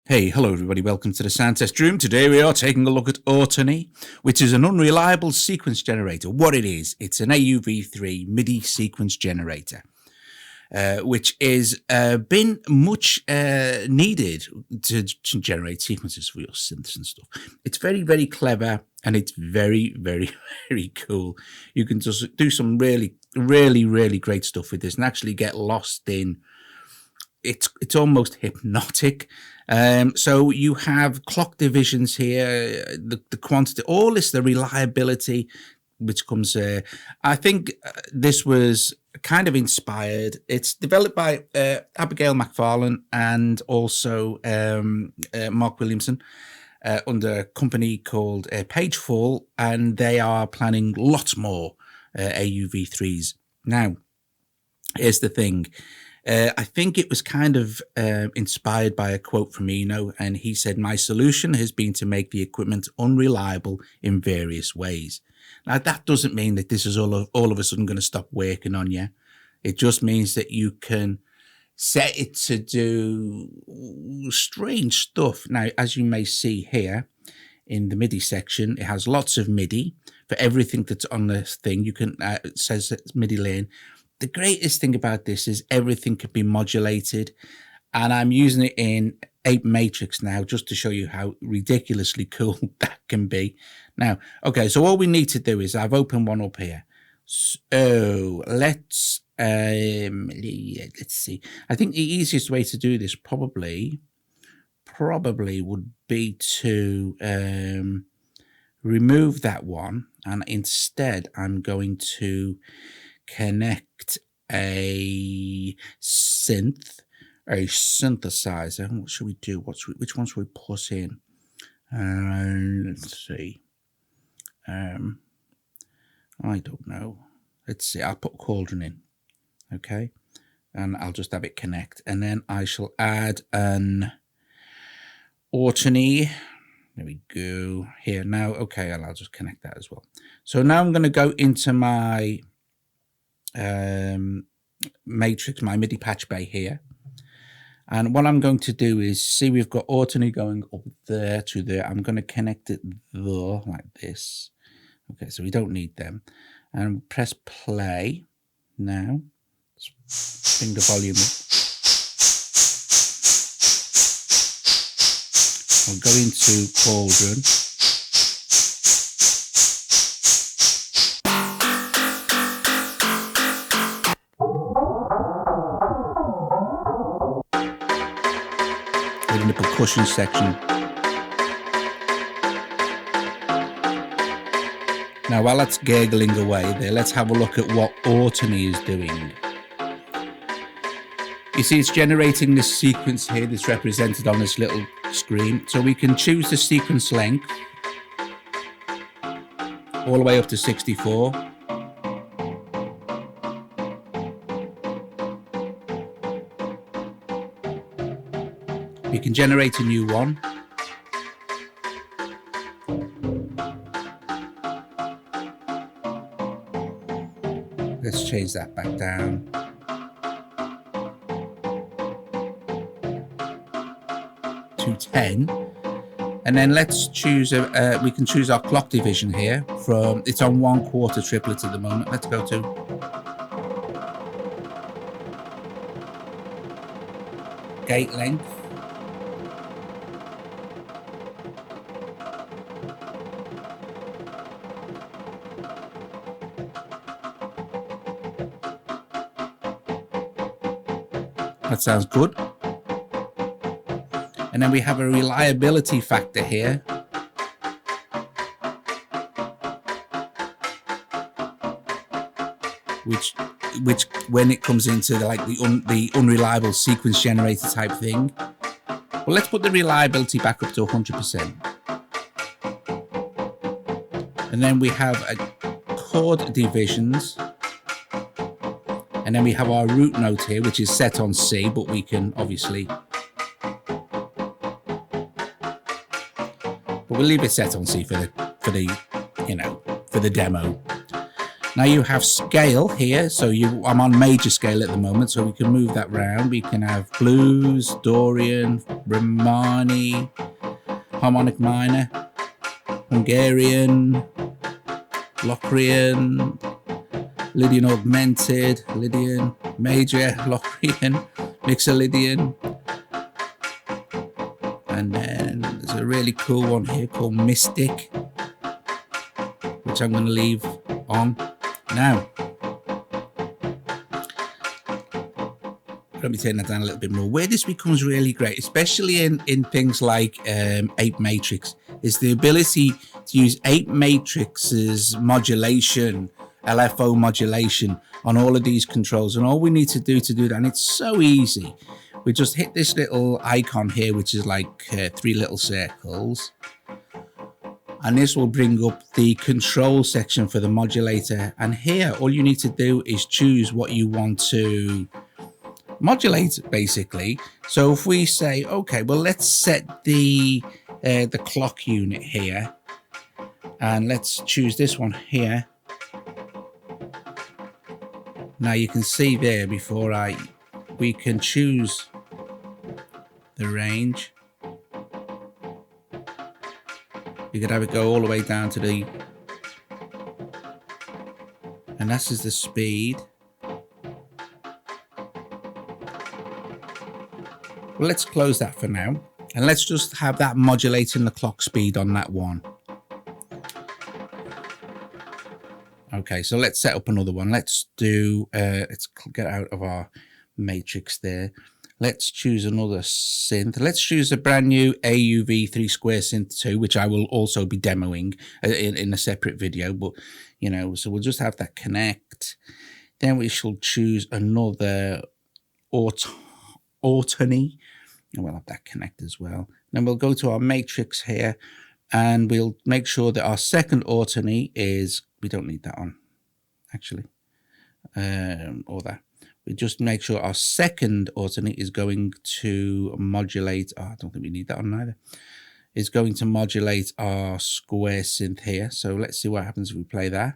Hey, hello everybody, welcome to the sound test room. Today we are taking a look at Autony, which is an unreliable sequence generator. What it is, it's an AUv3 MIDI sequence generator, which is been much needed to generate sequences for your synths and stuff. It's very, very clever and it's very, very, very cool. You can just do some really, really great stuff with this and actually get lost in it's almost hypnotic. So you have clock divisions here, the quantity, all this, the reliability, which comes. I think this was kind of inspired. It's developed by Abigail McFarlane and also Mark Williamson under a company called Pagefall, and they are planning lots more AUv3s. Now, here's the thing. I think it was kind of inspired by a quote from Eno, and he said, "My solution has been to make the equipment unreliable in various ways." Now, that doesn't mean that this is all of a sudden going to stop working on you. It just means that you can set it to do strange stuff. Now, as you may see here in the MIDI section, it has lots of MIDI for everything that's on this thing. You can, it says it's MIDI lane. The greatest thing about this is everything can be modulated, and I'm using it in 8 Matrix now just to show you how ridiculously cool that can be. Now, okay, so all we need to do is I've opened one up here. So let's see. I think the easiest way to do this probably would be to remove that one, and instead I'm going to connect a synthesizer. What should we do? Which one should we put in? Let's see. I don't know. Let's see. I'll put Cauldron in. Okay. And I'll just have it connect. And then I shall add an Orton E. There we go. Here now. Okay. And I'll just connect that as well. So now I'm going to go into my matrix, my MIDI patch bay here, and what I'm going to do is see we've got Autony going up there to there. I'm going to connect it there like this. Okay, so we don't need them, and press play now. Let's bring the volume up. I'll go into Cauldron. In the percussion section. Now, while that's gurgling away there, let's have a look at what Autony is doing. You see, it's generating this sequence here that's represented on this little screen. So we can choose the sequence length all the way up to 64. You can generate a new one. Let's change that back down. To 10. And then let's choose, we can choose our clock division here from, it's on 1/4 triplets at the moment. Let's go to gate length. That sounds good. And then we have a reliability factor here. Which when it comes into the unreliable sequence generator type thing. Well, let's put the reliability back up to 100%. And then we have a chord divisions. And then we have our root note here, which is set on C, but we can obviously, but we'll leave it set on C for the demo. Now you have scale here, so I'm on major scale at the moment, so we can move that round. We can have blues, Dorian, Romani, harmonic minor, Hungarian, Locrian, Lydian augmented, Lydian, major, Locrian, mixer Lydian. And then there's a really cool one here called Mystic, which I'm going to leave on now. Let me turn that down a little bit more. Where this becomes really great, especially in things like 8 Matrix, is the ability to use 8 Matrix's modulation, LFO modulation on all of these controls. And all we need to do that, and it's so easy, we just hit this little icon here, which is like 3 little circles. And this will bring up the control section for the modulator. And here, all you need to do is choose what you want to modulate, basically. So if we say, okay, well, let's set the clock unit here, and let's choose this one here. Now you can see there, we can choose the range. You could have it go all the way down to the, and this is the speed. Well, let's close that for now, and let's just have that modulating the clock speed on that one. Okay, so let's set up another one. Let's do, let's get out of our matrix there. Let's choose another synth. Let's choose a brand new AUv3 Square Synth 2, which I will also be demoing in a separate video, but, you know, so we'll just have that connect. Then we shall choose another Autony, and we'll have that connect as well. Then we'll go to our matrix here, and we'll make sure that our second Autony is, we don't need that on, actually, or that. We just make sure our second Autony is going to modulate, I don't think we need that on either, is going to modulate our square synth here. So let's see what happens if we play that.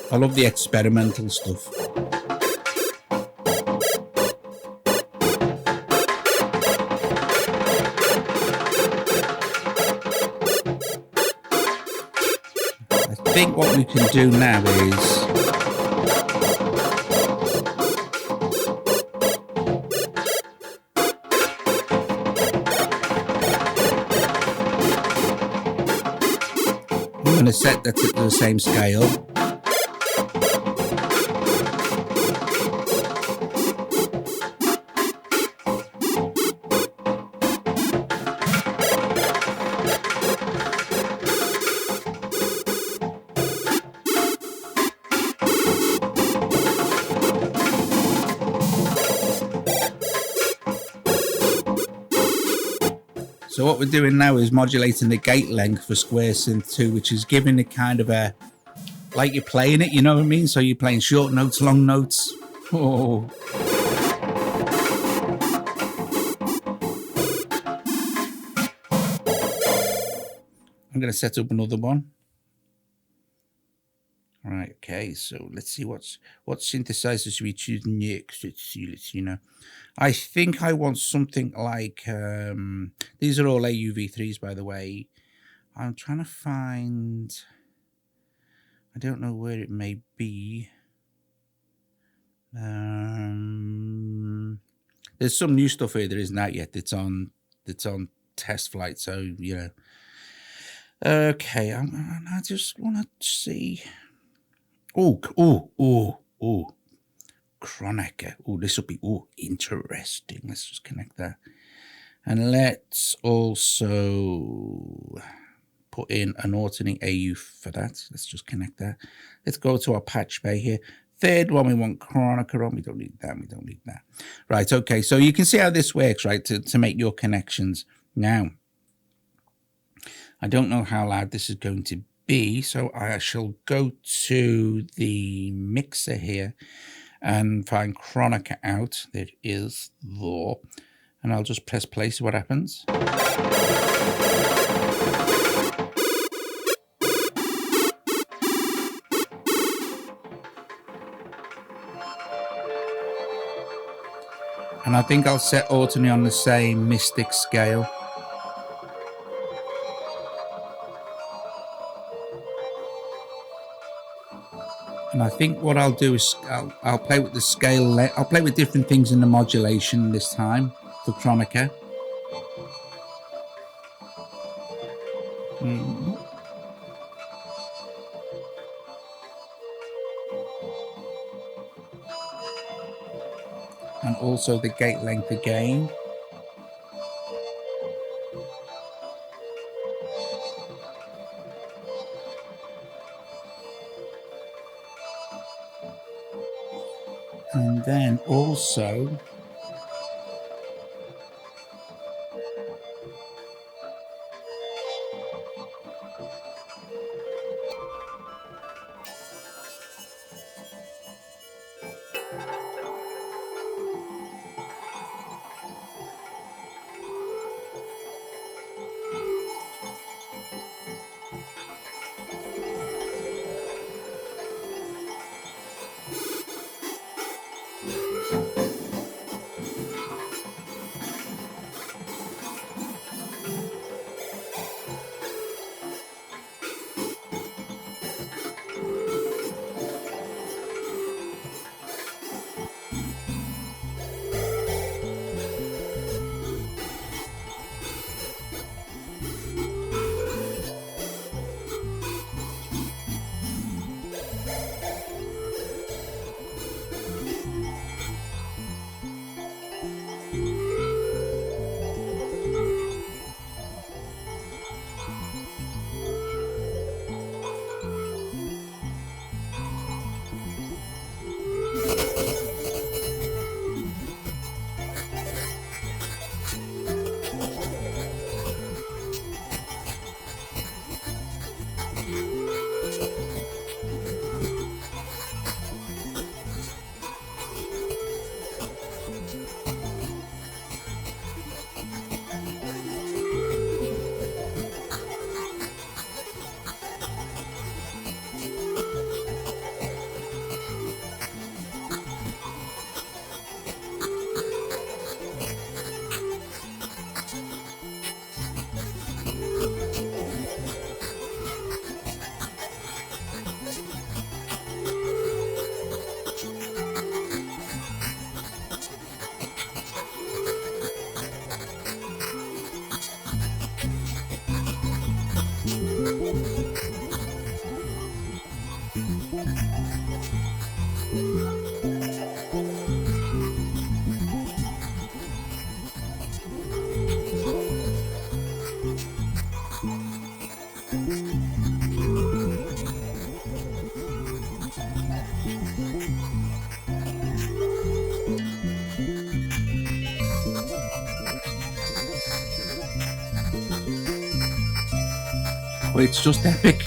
I love the experimental stuff. I think what we can do now is I'm going to set that to the same scale. So what we're doing now is modulating the gate length for Square Synth 2, which is giving it kind of a, like you're playing it, you know what I mean? So you're playing short notes, long notes. Oh. I'm going to set up another one. All right, okay, so let's see what synthesizers should we choose next. Let's see, now. I think I want something like, these are all AUv3s, by the way. I'm trying to find, I don't know where it may be. There's some new stuff here that isn't out yet. That's on test flight, so, you know. Okay, I just want to see. Oh, Kronecker. Oh, this will be, interesting. Let's just connect that. And let's also put in an Orton E AU for that. Let's just connect that. Let's go to our patch bay here. Third one, we want Chronica on. We don't need that. We don't need that. Right. Okay. So you can see how this works, right? To make your connections. Now, I don't know how loud this is going to be, so I shall go to the mixer here and find Chronica out. There it is there. And I'll just press play, see what happens. And I think I'll set Autony on the same Mystic scale. And I think what I'll do is I'll play with the scale. I'll play with different things in the modulation this time for Chronica. And also the gate length again. And then also it's just epic.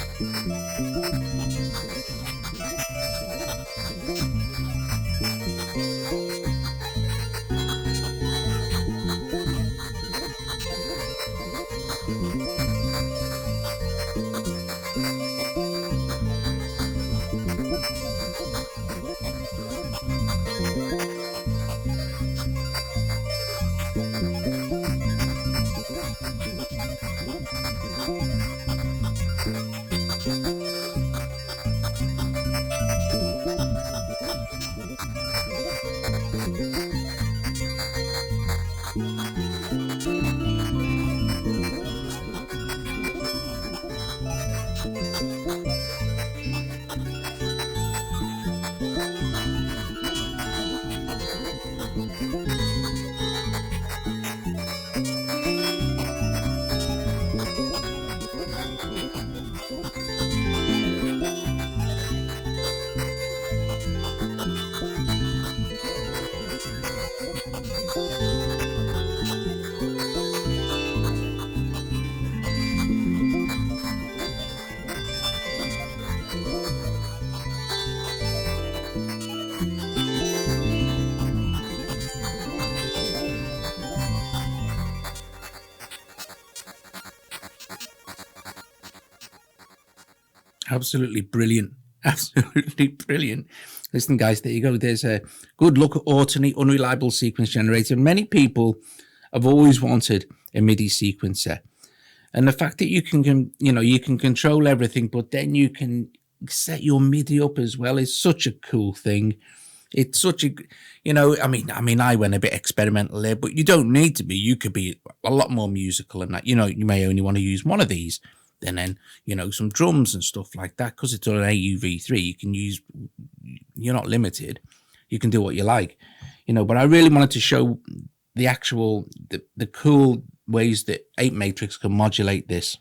Absolutely brilliant. Absolutely brilliant. Listen, guys, there you go. There's a good look at Autony Unreliable Sequence Generator. Many people have always wanted a MIDI sequencer. And the fact that you can, you can control everything, but then you can set your MIDI up as well is such a cool thing. It's such a, I mean, I went a bit experimental there, but you don't need to be. You could be a lot more musical than that. You may only want to use one of these, and then, some drums and stuff like that. Because it's on an AUv3, you can use, you're not limited. You can do what you like, but I really wanted to show the actual, the cool ways that 8 Matrix can modulate this.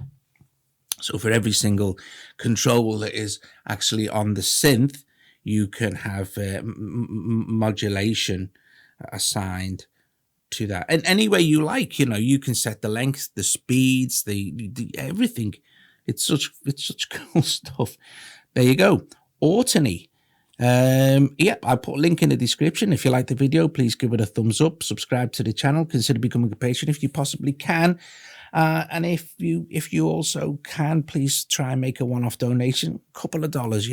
So for every single control that is actually on the synth, you can have modulation assigned to that. And any way you like, you can set the length, the speeds, the everything. It's such cool stuff. There you go. Autony. Yep, I put a link in the description. If you like the video, please give it a thumbs up, subscribe to the channel, consider becoming a patron if you possibly can. And if you also can, please try and make a one-off donation, a couple of dollars,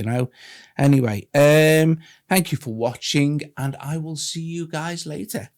Anyway, thank you for watching, and I will see you guys later.